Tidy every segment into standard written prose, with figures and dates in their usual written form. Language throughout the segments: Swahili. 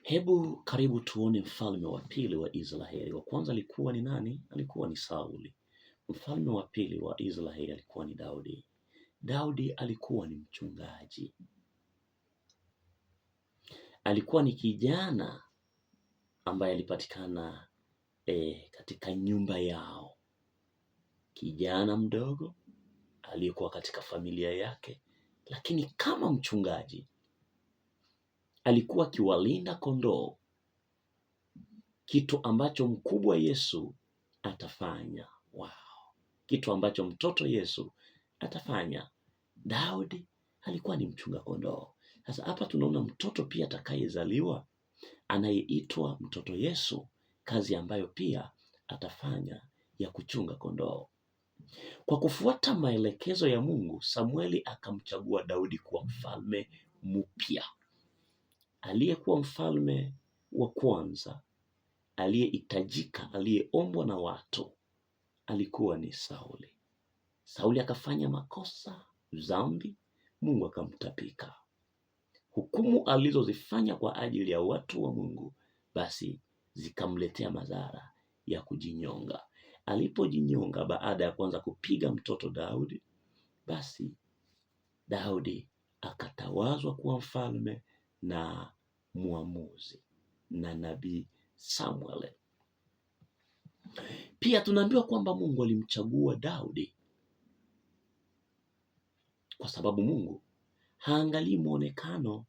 Hebu karibu tuone mfalme wa pili wa Israeli. Wa kwanza alikuwa ni nani? Alikuwa ni Sauli. Mfalme wa pili wa Israeli alikuwa ni Daudi. Daudi alikuwa ni mchungaji. Alikuwa ni kijana ambaye alipatikana katika nyumba yao. Kijana mdogo aliyekuwa katika familia yake, lakini kama mchungaji alikuwa akiwalinda kondoo, kitu ambacho mkubwa Yesu atafanya. Kitu ambacho mtoto Yesu atafanya. Daudi alikuwa ni mchunga kondoo. Sasa hapa tunaona mtoto pia atakayezaliwa anayeitwa mtoto Yesu, kazi ambayo pia atafanya ya kuchunga kondoo. Kwa kufuata maelekezo ya Mungu, Samueli akamchagua Daudi kuwa mfalme mpya. Aliyekuwa mfalme wa kwanza, aliyehitajika, aliyeombwa na watu, alikuwa ni Sauli. Sauli akafanya makosa, dhambi, Mungu akamtapika. Hukumu alizozifanya kwa ajili ya watu wa Mungu, basi zikamletea madhara ya kujinyonga. Alipojinyonga baada ya kuanza kupiga mtoto Daudi, basi Daudi akatawazwa kuwa mfalme na muamuzi na nabii Samuel. Pia tunaambiwa kwamba Mungu alimchagua Daudi kwa sababu Mungu haangalii muonekano.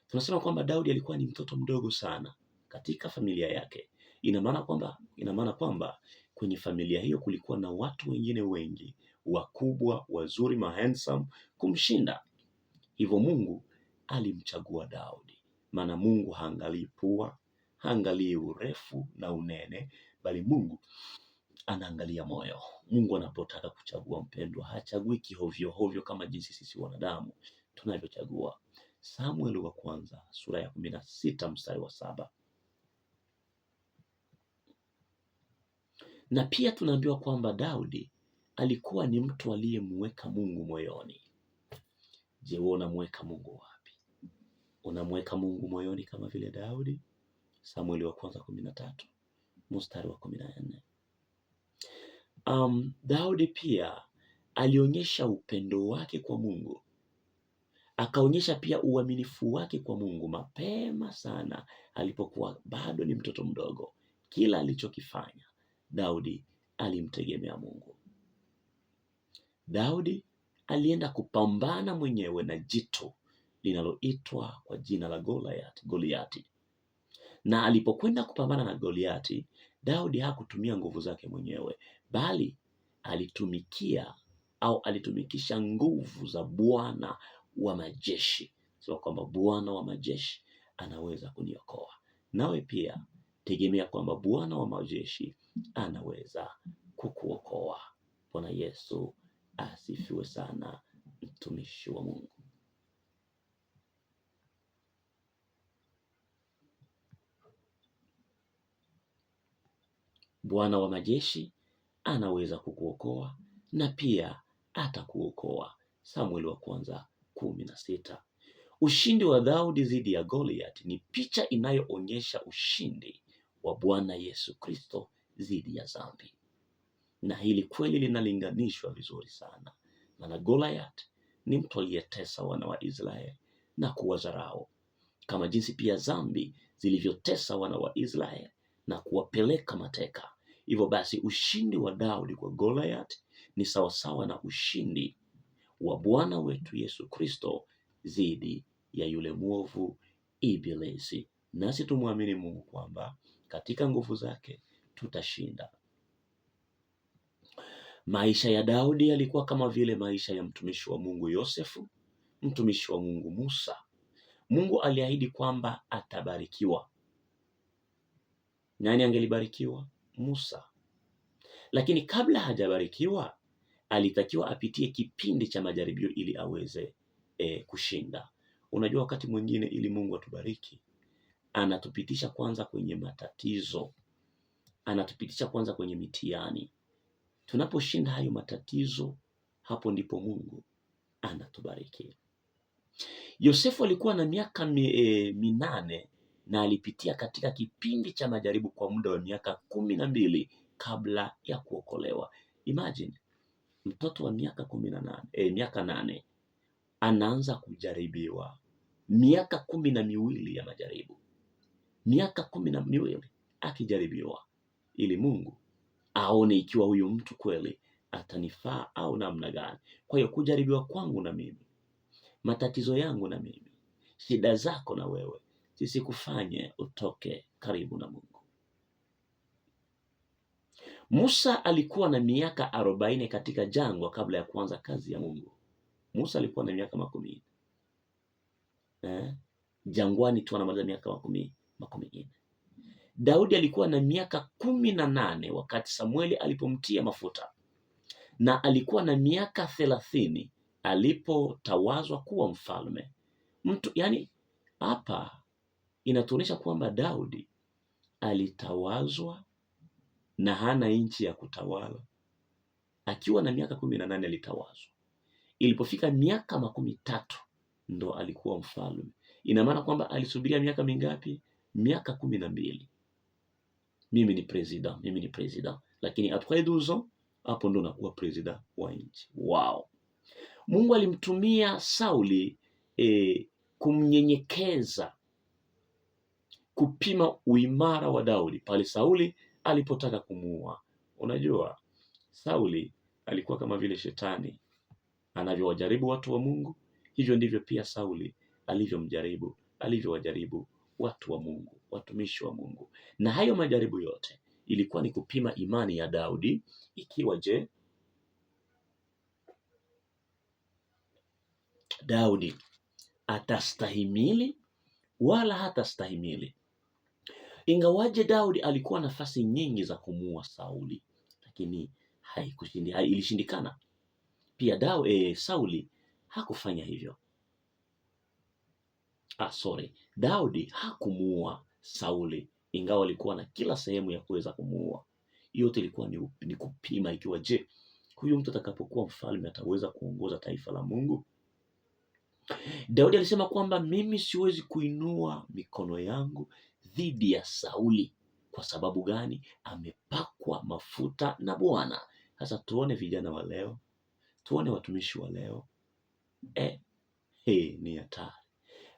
Tunasema kwamba Daudi alikuwa ni mtoto mdogo sana katika familia yake. Ina maana kwamba kwenye familia hiyo kulikuwa na watu wengine wengi wakubwa, wazuri, handsome kumshinda. Hivyo Mungu alimchagua Daudi. Maana Mungu haangalii pua, haangalii urefu na unene, bali Mungu anaangalia moyo. Mungu anapotaka kuchagua mpendwa, hachagui kihovyo hovyo kama jinsi sisi wanadamu tunavyochagua. Samueli wa kwanza sura ya 16 mstari wa 7. Na pia tunaambiwa kwamba Daudi alikuwa ni mtu aliyemweka Mungu moyoni. Je, wewe unamweka Mungu wapi? Unamweka Mungu moyoni kama vile Daudi? Samueli wa kwanza 13 mstari wa 14. Daudi pia alionyesha upendo wake kwa Mungu. Akaonyesha pia uaminifu wake kwa Mungu mapema sana alipokuwa bado ni mtoto mdogo. Kila alichokifanya Daudi alimtegemea Mungu. Daudi alienda kupambana mwenyewe na jitu linaloitwa kwa jina la Goliati. Na alipokwenda kupambana na Goliati, Daudi hakutumia nguvu zake mwenyewe, bali alitumikisha nguvu za Bwana wa majeshi. Sio kwamba Bwana wa majeshi anaweza kuniokoa. Nawe pia tegemea kwamba Bwana wa majeshi anaweza kukuokoa. Bwana Yesu asifiwe sana, mtumishi wa Mungu. Bwana wa majeshi anaweza kukuokoa na pia atakuokoa. Samueli wa kwanza 16. Ushindi wa Daudi dhidi ya Goliath ni picha inayoonyesha ushindi wa Bwana Yesu Kristo dhidi ya dhambi. Na hili kweli linalinganishwa vizuri sana. Maana Goliath ni mtu aliyetesa wana wa Israeli na kuwadharau, kama jinsi pia dhambi zilivyotesa wana wa Israeli na kuwapeleka mateka. Hivyo basi ushindi wa Daudi kwa Goliath ni sawasawa na ushindi wa Bwana wetu Yesu Kristo dhidi ya yule mwovu Ibilisi. Nasi tumwamini Mungu kwamba katika nguvu zake tutashinda. Maisha ya Daudi yalikuwa kama vile maisha ya mtumishi wa Mungu Yosefu, mtumishi wa Mungu Musa. Mungu aliahidi kwamba atabarikiwa. Nani angelibarikiwa? Musa. Lakini kabla hajabarikiwa, alitakiwa apitie kipindi cha majaribio ili aweze kushinda. Unajua wakati mwingine ili Mungu atubariki, anatupitisha kwanza kwenye matatizo. Anatupitisha kwanza kwenye mitihani. Tunaposhinda hayo matatizo, hapo ndipo Mungu anatubariki. Yosefu alikuwa na miaka 8 na alipitia katika kipindi cha majaribu kwa muda wa miaka 12 kabla ya kuokolewa. Imagine, mtoto wa miaka 18, miaka 8 anaanza kujaribiwa. Miaka 12 ya majaribu, miaka 12 akijaribiwa, ili Mungu aone ikiwa huyu mtu kweli atanifaa au namna gani. Kwa hiyo kujaribiwa kwangu na mimi, matatizo yangu na mimi, shida zako na wewe, zisikufanye utoke karibu na Mungu. Musa alikuwa na miaka 40 katika jangwa kabla ya kuanza kazi ya Mungu. Musa alikuwa na miaka 10. Jangwani tu anamaliza miaka 10. Daudi alikuwa na miaka 18 wakati Samueli alipomtia mafuta, na alikuwa na miaka 30 alipotawazwa kuwa mfalme. Yani hapa inatuonyesha kwamba Daudi alitawazwa na hana nchi ya kutawala. Akiwa na miaka 18 alitawazwa. Ilipofika miaka 13 ndo alikuwa mfalme. Ina maana kwamba alisubiria miaka mingapi? Miaka 12. Mimi ni president, lakini après 12 ans hapo ndo nakuwa president wa nchi. Wow. Mungu alimtumia Sauli kumnyenyekeza, kupima uimara wa Daudi pale Sauli alipotaka kumuua. Unajua, Sauli alikuwa kama vile shetani anavyowajaribu watu wa Mungu, hivyo ndivyo pia Sauli alivyowajaribu watu wa Mungu, watumishi wa Mungu. Na hayo majaribu yote ilikuwa ni kupima imani ya Daudi, ikiwa je, Daudi atastahimili wala hatastahimili. Ingawaje Daudi alikuwa nafasi nyingi za kumuua Sauli, lakini ilishindikana. Pia Sauli hakufanya hivyo. Daudi hakumuua Sauli, ingawa alikuwa na kila sehemu ya kuweza kumuua. Yote ilikuwa ni kupima ikiwa je, huyu mtu atakapokuwa mfalme ataweza kuongoza taifa la Mungu. Daudi alisema kwamba mimi siwezi kuinua mikono yangu dhidi ya Sauli. Kwa sababu gani? Amepakwa mafuta na Bwana. Sasa tuone vijana wa leo, tuone watumishi wa leo. Ni hatari.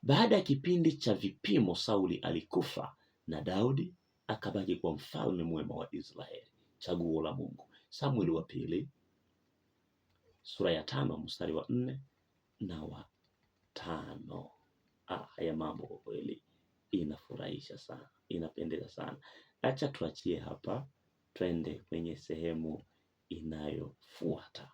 Baada ya kipindi cha vipimo, Sauli alikufa na Daudi akabaki kwa mfalme mwema wa Israeli, chaguo la Mungu. Samueli wa pili sura ya 5 mstari wa 4 na wa 5. Haya mambo kwa kweli inafurahisha sana, inapendeza sana. Acha tuachie hapa, twende kwenye sehemu inayofuata.